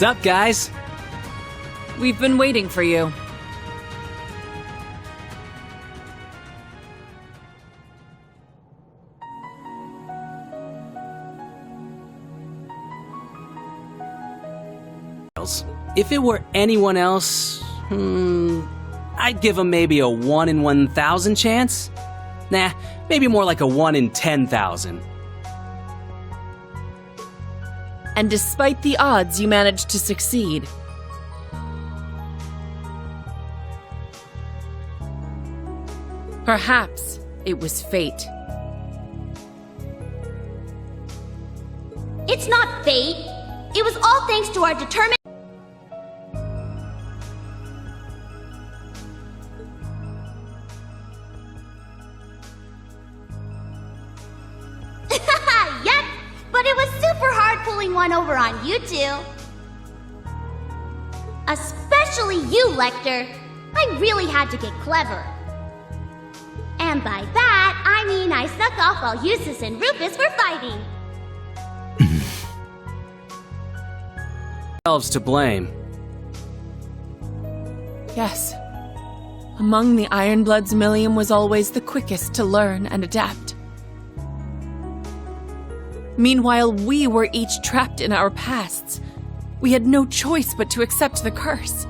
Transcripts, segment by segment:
What's up, guys? We've been waiting for you. If it were anyone else, I'd give them maybe a 1 in 1,000 chance. Nah, maybe more like a 1 in 10,000. And despite the odds, you managed to succeed. Perhaps it was fate. It's not fate. It was all thanks to our determined... Yep, but it was super hard pulling one over on you two. Especially you, Lecter. I really had to get clever. And by that, I mean I snuck off while Eustace and Rufus were fighting. Elves to blame. Yes. Among the Ironbloods, Millium was always the quickest to learn and adapt. Meanwhile, we were each trapped in our pasts. We had no choice but to accept the curse.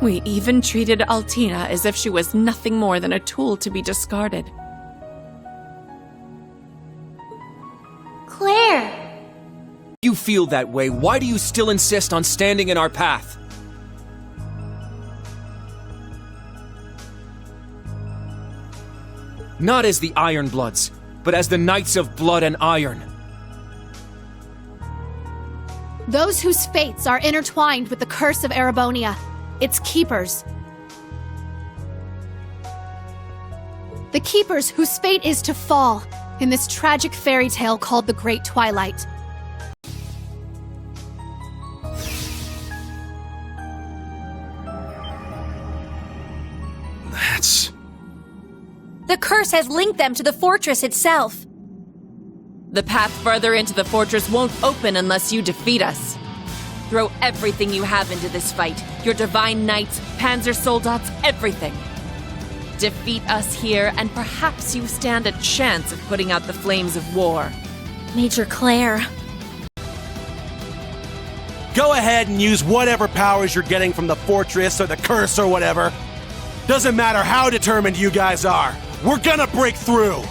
We even treated Altina as if she was nothing more than a tool to be discarded. Claire! You feel that way, why do you still insist on standing in our path? Not as the Ironbloods, but as the Knights of Blood and Iron. Those whose fates are intertwined with the curse of Erebonia, its keepers. The keepers whose fate is to fall in this tragic fairy tale called the Great Twilight. That's... The curse has linked them to the fortress itself. The path further into the fortress won't open unless you defeat us. Throw everything you have into this fight. Your divine knights, panzer soldats, everything. Defeat us here, and perhaps you stand a chance of putting out the flames of war. Major Claire. Go ahead and use whatever powers you're getting from the fortress or the curse or whatever. Doesn't matter how determined you guys are. We're gonna break through!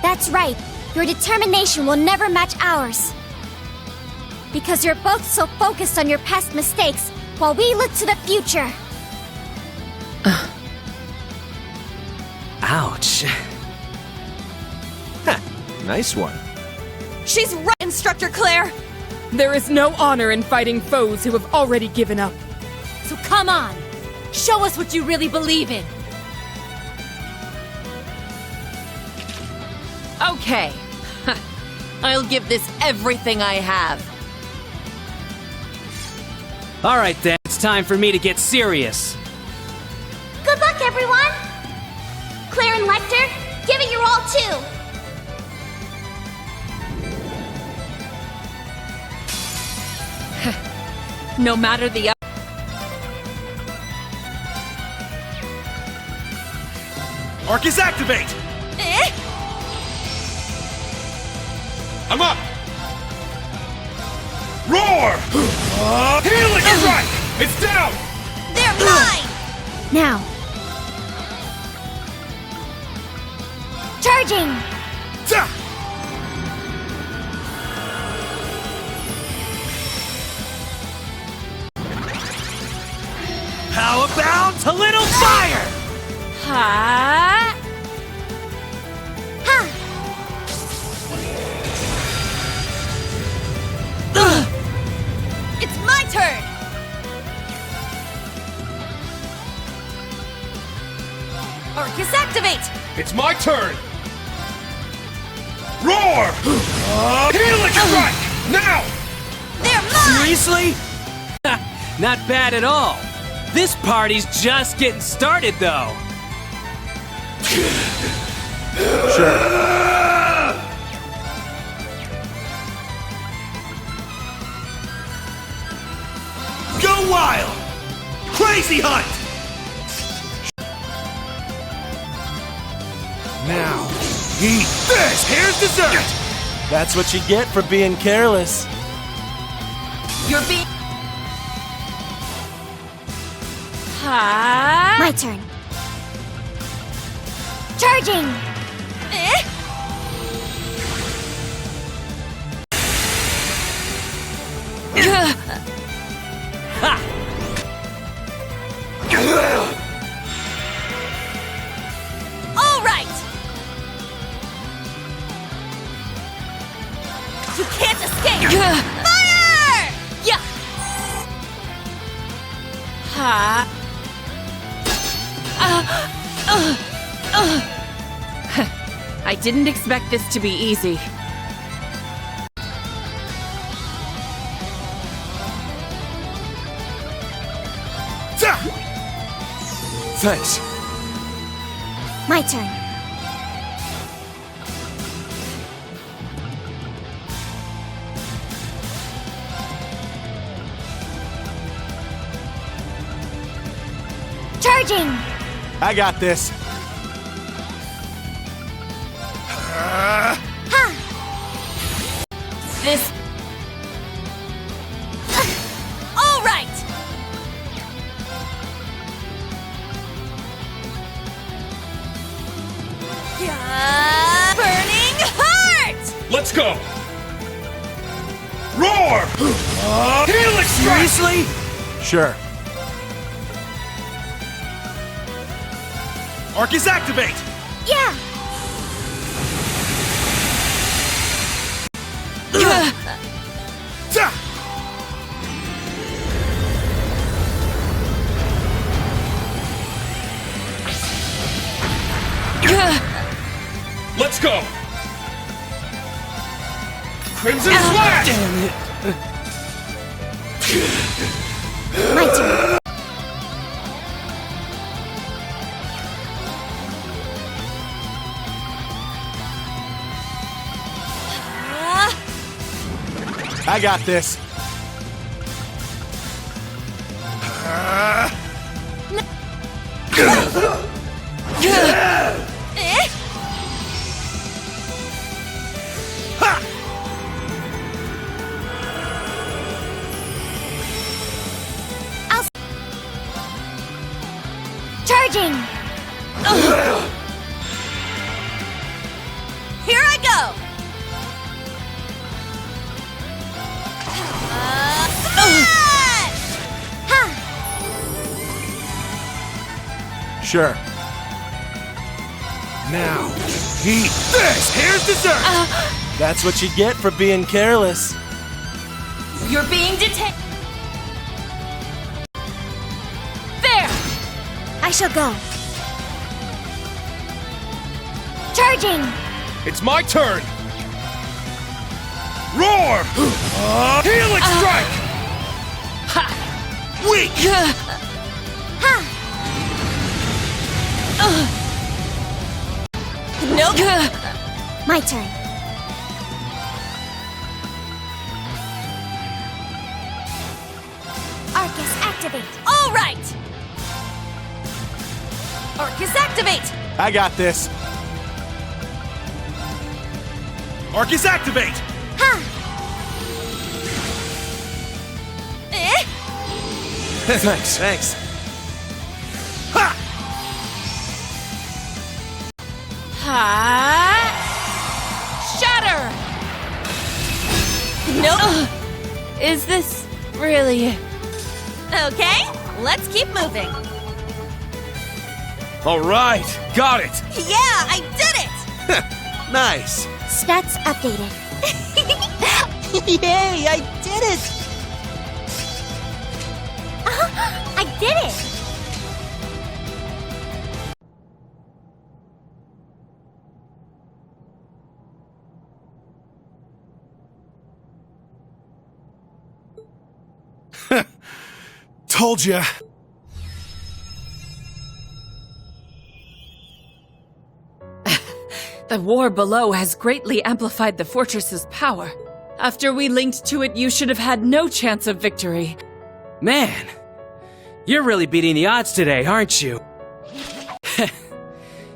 That's right. Your determination will never match ours. Because you're both so focused on your past mistakes, while we look to the future. Ouch. Nice one. She's right, Instructor Claire! There is no honor in fighting foes who have already given up. So come on! Show us what you really believe in! Okay. I'll give this everything I have. Alright then, it's time for me to get serious. Good luck, everyone! Claire and Lecter, give it your all, too! No matter the Arcus activate! I'm up! Roar! Healing strike! It's down! They're mine! Now. Charging! Ta! How about a little fire? Ha! Ha! It's my turn! Arcus activate! It's my turn! Roar! Healing strike! Now! They're mine! Seriously? Not bad at all. This party's just getting started, though. Crazy Hunt! Now, eat this! Here's dessert! That's what you get for being careless. You're being... Ha! My turn. Charging! All right! You can't escape! Fire! Yeah! Ha! I didn't expect this to be easy. Thanks. My turn. Charging! I got this. This... All right! Burning heart! Let's go! Roar! Helix strike! Seriously? Sure. Arcus activate! Yeah! Ta! Let's go! Crimson Slash! My turn. I got this. Charging! Here I go! Sure. Now, eat this! Here's dessert! That's what you get for being careless. You're being detained. There! I shall go. Charging! It's my turn! Roar! Helix strike! Weak! Ha! Nope! My turn. Arcus activate. All right! Arcus activate! I got this. Arcus activate! Ha! Thanks, thanks. Ha! Ha! Shatter! Nope! Is this really it? Okay, let's keep moving. All right, got it! Yeah, I did it! Nice. Stats updated. Yay, I did it! I did it! Told ya. The war below has greatly amplified the fortress's power. After we linked to it, you should have had no chance of victory. Man, You're really beating the odds today, aren't you?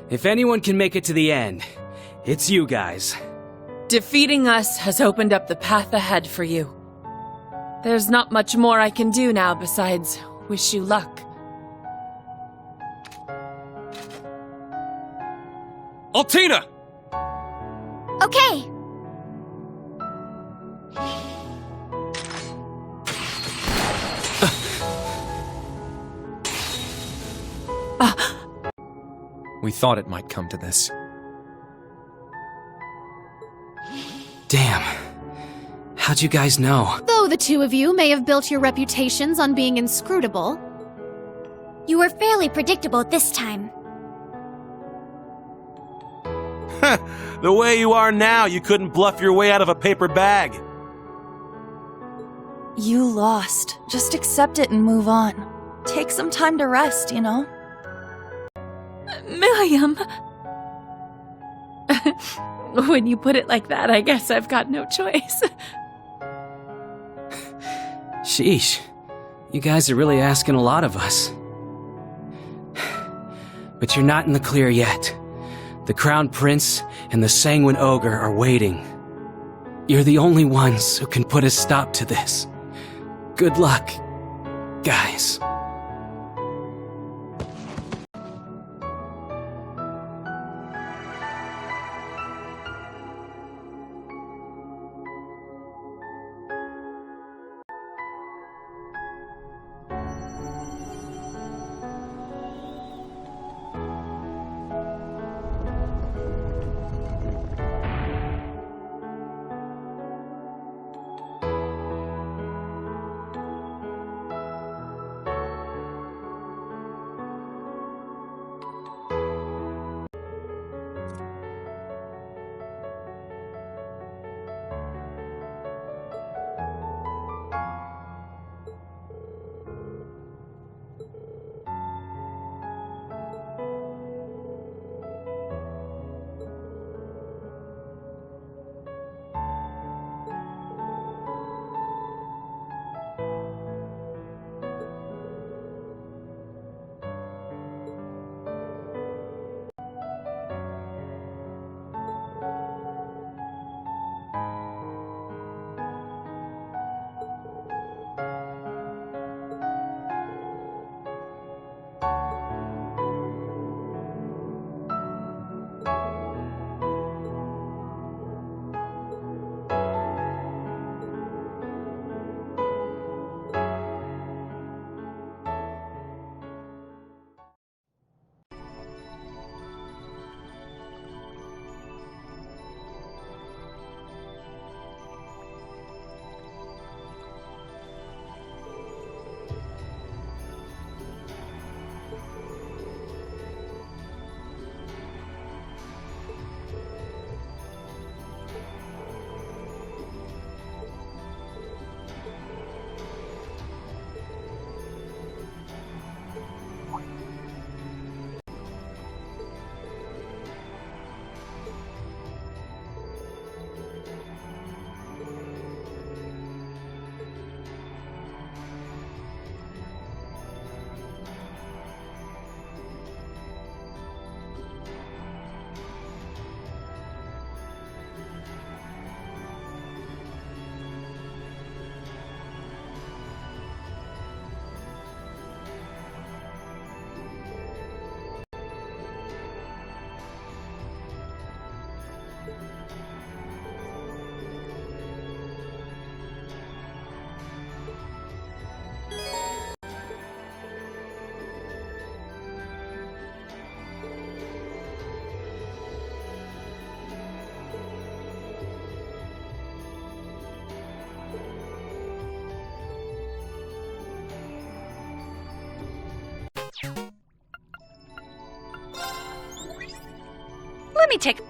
If anyone can make it to the end, it's you guys. Defeating us has opened up the path ahead for you. There's not much more I can do now besides wish you luck. Altina! Okay. We thought it might come to this. Damn. How'd you guys know? Though the two of you may have built your reputations on being inscrutable, You were fairly predictable this time. The way you are now, you couldn't bluff your way out of a paper bag. You lost. Just accept it and move on. Take some time to rest, you know? Milliam! When you put it like that, I guess I've got no choice. Sheesh. You guys are really asking a lot of us. But you're not in the clear yet. The Crown Prince and the Sanguine Ogre are waiting. You're the only ones who can put a stop to this. Good luck, guys. Let me take...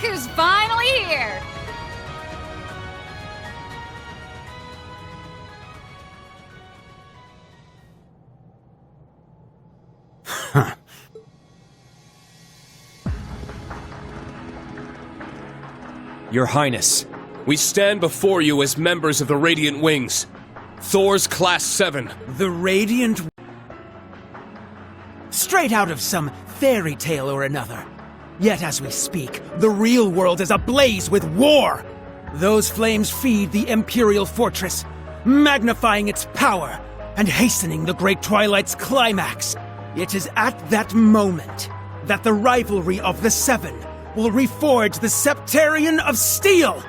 who's finally here! Your Highness, we stand before you as members of the Radiant Wings. Thor's Class 7. The Radiant... Straight out of some fairy tale or another. Yet as we speak, the real world is ablaze with war! Those flames feed the Imperial Fortress, magnifying its power and hastening the Great Twilight's climax. It is at that moment that the rivalry of the Seven will reforge the Septarian of Steel!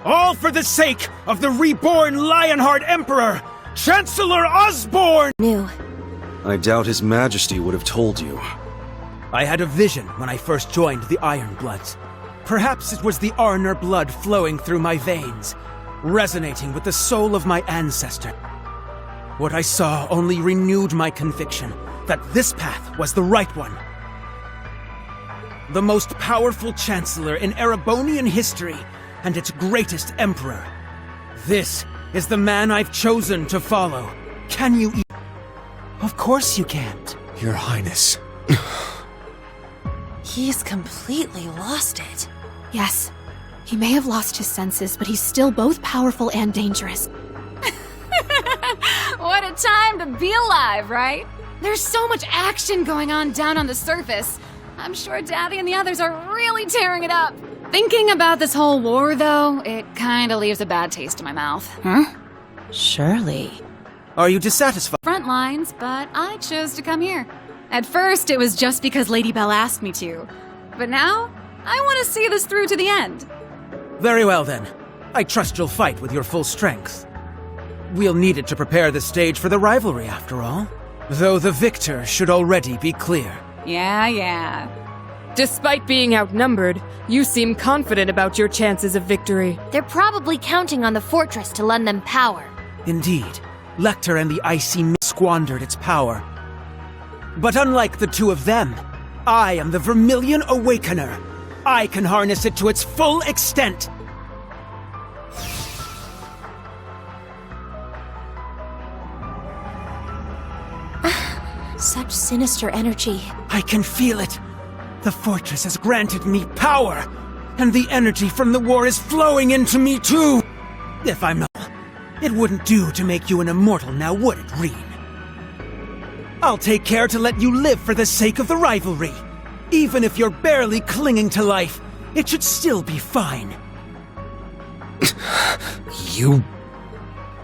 All for the sake of the reborn Lionheart Emperor, Chancellor Osborne! New. I doubt His Majesty would have told you. I had a vision when I first joined the Ironbloods. Perhaps it was the Arnor blood flowing through my veins, resonating with the soul of my ancestor. What I saw only renewed my conviction that this path was the right one. The most powerful Chancellor in Erebonian history, and its greatest Emperor. This is the man I've chosen to follow. Can you Of course you can't. Your Highness. He's completely lost it. Yes, he may have lost his senses, but he's still both powerful and dangerous. What a time to be alive, right? There's so much action going on down on the surface. I'm sure Daddy and the others are really tearing it up. Thinking about this whole war, though, it kinda leaves a bad taste in my mouth. Huh? Surely. Are you dissatisfied? Front lines, but I chose to come here. At first, it was just because Lady Belle asked me to. But now, I want to see this through to the end. Very well then. I trust you'll fight with your full strength. We'll need it to prepare the stage for the rivalry, after all. Though the victor should already be clear. Yeah. Despite being outnumbered, you seem confident about your chances of victory. They're probably counting on the fortress to lend them power. Indeed, Lecter and the Icy Mist squandered its power. But unlike the two of them, I am the Vermilion Awakener. I can harness it to its full extent. Such sinister energy. I can feel it. The fortress has granted me power, and the energy from the war is flowing into me too. If I'm not, it wouldn't do to make you an immortal now, would it, Reen? I'll take care to let you live for the sake of the rivalry. Even if you're barely clinging to life, it should still be fine. You...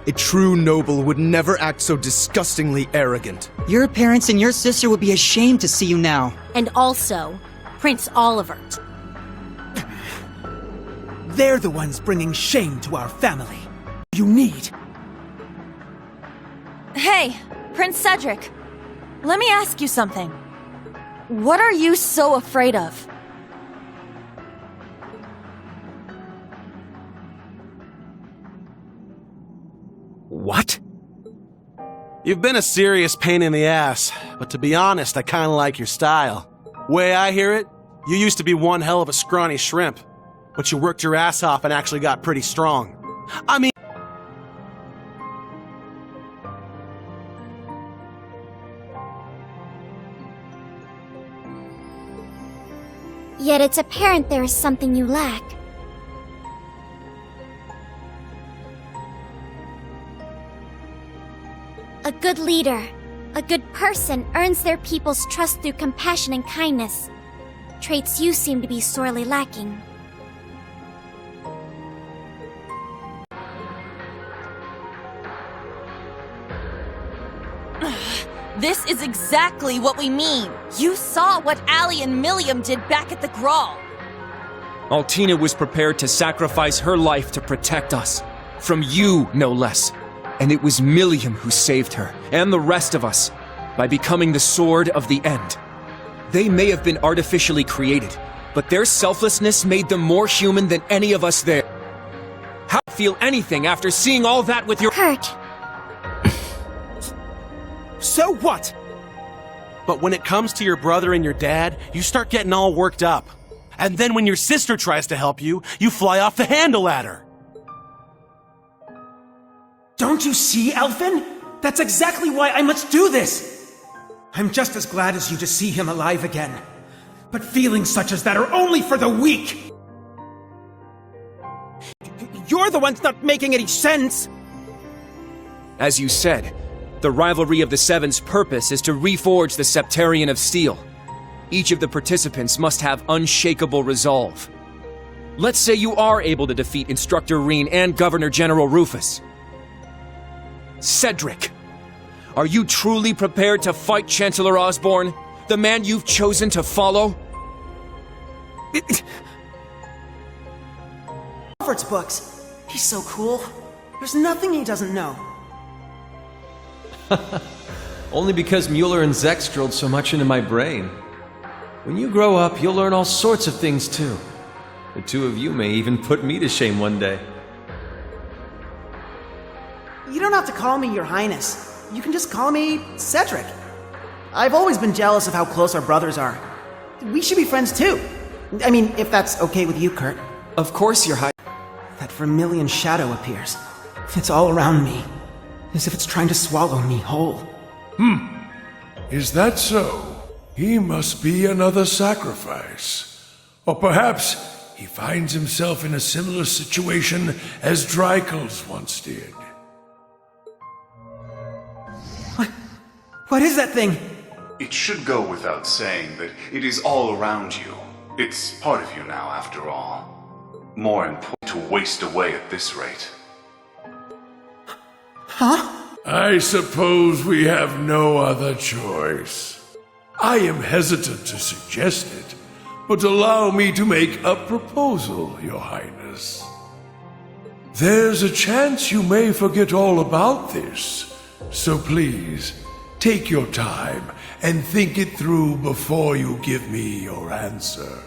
A true noble would never act so disgustingly arrogant. Your parents and your sister would be ashamed to see you now. And also, Prince Olivert. They're the ones bringing shame to our family. You need... Hey, Prince Cedric. Let me ask you something. What are you so afraid of? What? You've been a serious pain in the ass, but to be honest, I kinda like your style. Way I hear it, you used to be one hell of a scrawny shrimp, but you worked your ass off and actually got pretty strong. I mean... Yet it's apparent there is something you lack. A good leader, a good person earns their people's trust through compassion and kindness. Traits you seem to be sorely lacking. This is exactly what we mean. You saw what Allie and Milliam did back at the Grawl. Altina was prepared to sacrifice her life to protect us. From you, no less. And it was Milliam who saved her, and the rest of us, by becoming the Sword of the End. They may have been artificially created, but their selflessness made them more human than any of us there. How do you feel anything after seeing all that with your— Hurt. So what? But when it comes to your brother and your dad, you start getting all worked up. And then when your sister tries to help you, you fly off the handle at her. Don't you see, Elfin? That's exactly why I must do this! I'm just as glad as you to see him alive again. But feelings such as that are only for the weak! You're the ones not making any sense! As you said, the rivalry of the Seven's purpose is to reforge the Septarian of Steel. Each of the participants must have unshakable resolve. Let's say you are able to defeat Instructor Reen and Governor General Rufus. Cedric, are you truly prepared to fight Chancellor Osborne, the man you've chosen to follow? Alfred's books. He's so cool. There's nothing he doesn't know. Only because Mueller and Zex drilled so much into my brain. When you grow up, you'll learn all sorts of things too. The two of you may even put me to shame one day. You don't have to call me Your Highness. You can just call me Cedric. I've always been jealous of how close our brothers are. We should be friends too. I mean, if that's okay with you, Kurt. Of course, Your Highness. That vermilion shadow appears. It's all around me, as if it's trying to swallow me whole. Is that so? He must be another sacrifice. Or perhaps he finds himself in a similar situation as Drycles once did. What is that thing? It should go without saying that it is all around you. It's part of you now, after all. More important to waste away at this rate. Huh? I suppose we have no other choice. I am hesitant to suggest it, but allow me to make a proposal, Your Highness. There's a chance you may forget all about this, so please, take your time and think it through before you give me your answer.